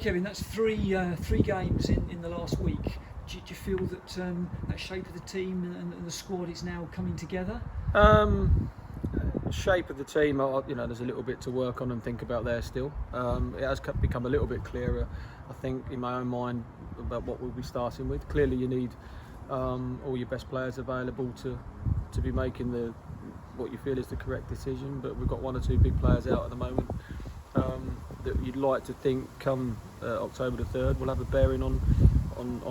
Kevin, that's three games in the last week. Do you feel that that shape of the team and the squad is now coming together? Shape of the team, there's a little bit to work on and think about there still. It has become a little bit clearer, I think, in my own mind about what we'll be starting with. Clearly, you need all your best players available to be making what you feel is the correct decision. But we've got one or two big players out at the moment that you'd like to think come October the 3rd will have a bearing on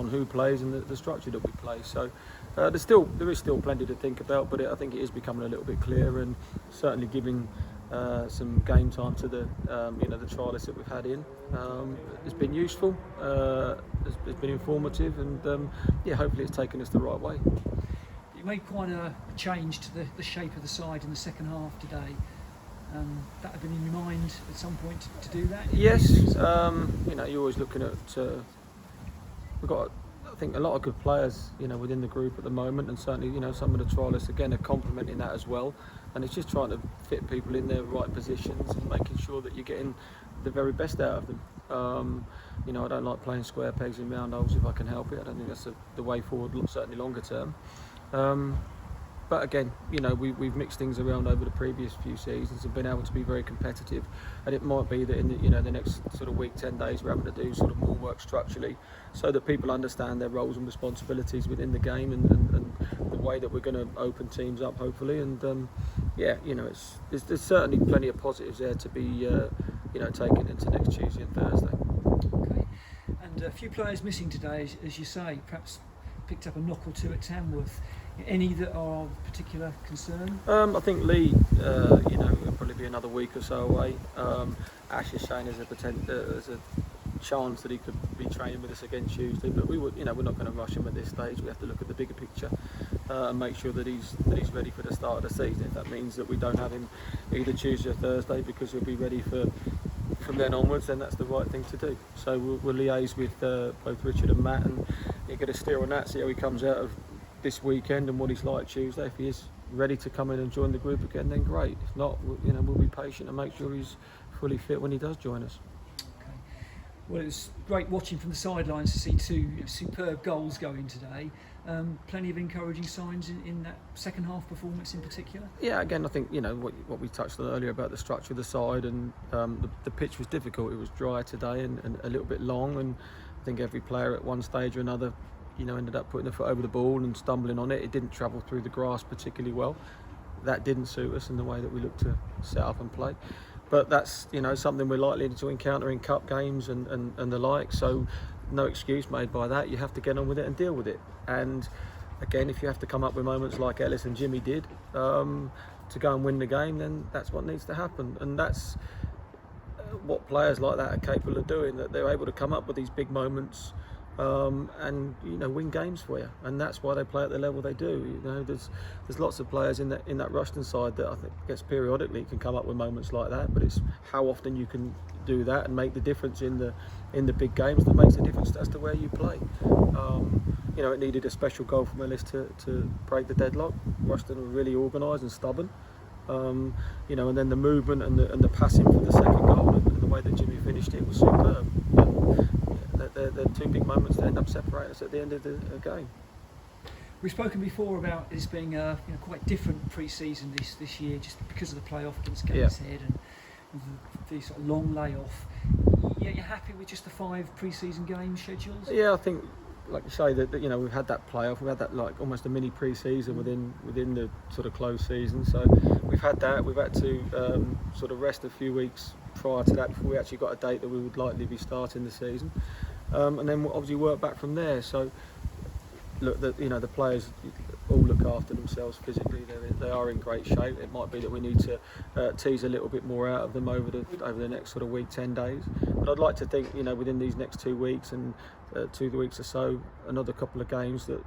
who plays and the structure that we play. So there is still plenty to think about, but I think it is becoming a little bit clearer, and certainly giving some game time to the trialists that we've had in. It's been useful, it's been informative, and hopefully it's taken us the right way. You made quite a change to the shape of the side in the second half today. That had been in your mind at some point to do that? Yes, you're always looking at. We've got, I think, a lot of good players, within the group at the moment, and certainly, some of the trialists again are complementing that as well. And it's just trying to fit people in their right positions and making sure that you're getting the very best out of them. I don't like playing square pegs in round holes if I can help it. I don't think that's the way forward, certainly longer term. But again, we've mixed things around over the previous few seasons and been able to be very competitive. And it might be that in the next sort of week, 10 days, we're having to do sort of more work structurally, so that people understand their roles and responsibilities within the game and the way that we're going to open teams up, hopefully. And there's certainly plenty of positives there to be taken into next Tuesday and Thursday. Okay. And a few players missing today, as you say, perhaps picked up a knock or two at Tamworth. Any that are of particular concern? I think Lee, will probably be another week or so away. Ash is saying there's a chance that he could be training with us again Tuesday, but we're not going to rush him at this stage. We have to look at the bigger picture and make sure that he's ready for the start of the season. If that means that we don't have him either Tuesday or Thursday because he'll be ready from then onwards, then that's the right thing to do. So we'll liaise with both Richard and Matt and get a steer on that, see how he comes out of this weekend and what he's like Tuesday. If he is ready to come in and join the group again, then great. If not, we'll be patient and make sure he's fully fit when he does join us. Okay. Well, it was great watching from the sidelines to see two superb goals going today. Plenty of encouraging signs in that second half performance in particular. Yeah, again, I think what we touched on earlier about the structure of the side, and the pitch was difficult. It was dry today and a little bit long, and I think every player at one stage or another ended up putting their foot over the ball and stumbling on it. It didn't travel through the grass particularly well. That didn't suit us in the way that we looked to set up and play. But that's something we're likely to encounter in cup games and the like. So no excuse made by that. You have to get on with it and deal with it. And again, if you have to come up with moments like Ellis and Jimmy did to go and win the game, then that's what needs to happen. And that's what players like that are capable of doing, that they're able to come up with these big moments and win games for you, and that's why they play at the level they do. There's lots of players in that Rushden side that I think gets periodically can come up with moments like that, but it's how often you can do that and make the difference in the big games that makes a difference as to where you play. It needed a special goal from Ellis to break the deadlock. Rushden were really organised and stubborn, and then the movement and the passing for the second goal and the way that Jimmy finished it was superb. They're two big moments that end up separating us at the end of the game. We've spoken before about this being a quite different pre-season this year, just because of the playoff against Gateshead and the sort of long layoff. Yeah, you're happy with just the 5 pre-season game schedules? Yeah, I think, like you say, that we've had that playoff, we've had that like almost a mini pre-season within the sort of closed season. So we've had that. We've had to sort of rest a few weeks prior to that before we actually got a date that we would likely be starting the season. And then we'll obviously work back from there. So look, the players all look after themselves physically. They are in great shape. It might be that we need to tease a little bit more out of them over the next sort of week, 10 days. But I'd like to think within these next 2 weeks and 2 weeks or so, another couple of games that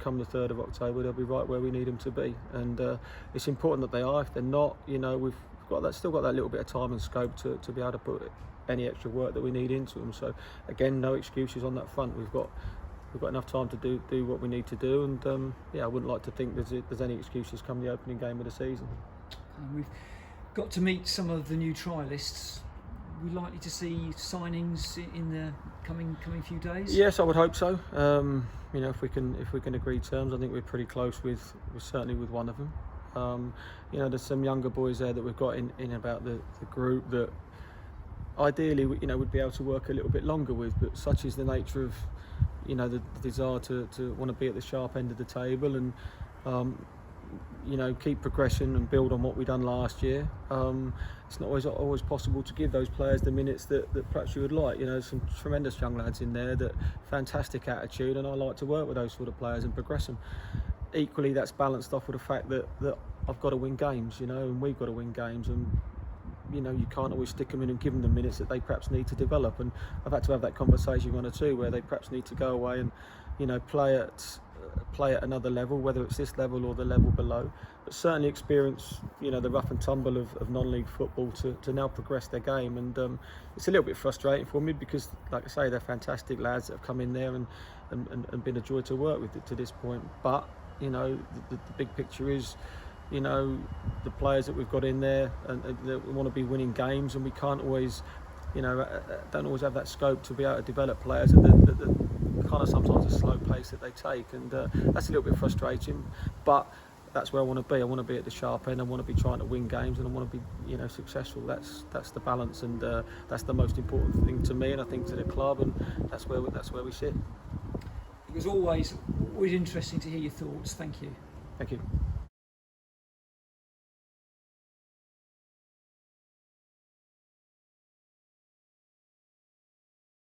come the 3rd of October, they'll be right where we need them to be. And it's important that they are. If they're not, we've still got that little bit of time and scope to be able to put any extra work that we need into them. So again, no excuses on that front. We've got enough time to do what we need to do, and I wouldn't like to think there's any excuses come the opening game of the season. And we've got to meet some of the new trialists. we likely to see signings in the coming few days? Yes, I would hope so. You know, if we can agree terms, I think we're pretty close with certainly with one of them. You know, there's some younger boys there that we've got in about the group that ideally, you know, would be able to work a little bit longer with, but such is the nature of, you know, the desire to want to be at the sharp end of the table and you know, keep progression and build on what we done last year. It's not always possible to give those players the minutes that perhaps you would like. You know, some tremendous young lads in there that fantastic attitude, and I like to work with those sort of players and progress them. Equally, that's balanced off with the fact that I've got to win games, you know, and we've got to win games, and you know, you can't always stick them in and give them the minutes that they perhaps need to develop. And I've had to have that conversation one or two where they perhaps need to go away and, you know, play at another level, whether it's this level or the level below, but certainly experience, you know, the rough and tumble of non-league football to now progress their game. And it's a little bit frustrating for me because, like I say, they're fantastic lads that have come in there and been a joy to work with to this point. But you know, the big picture is, you know, the players that we've got in there and that want to be winning games, and we can't always, you know, don't always have that scope to be able to develop players at the kind of sometimes a slow pace that they take, and that's a little bit frustrating, but that's where I want to be. I want to be at the sharp end. I want to be trying to win games, and I want to be, you know, successful. That's the balance, and that's the most important thing to me, and I think to the club, and that's where we sit. It was always interesting to hear your thoughts. Thank you. Thank you.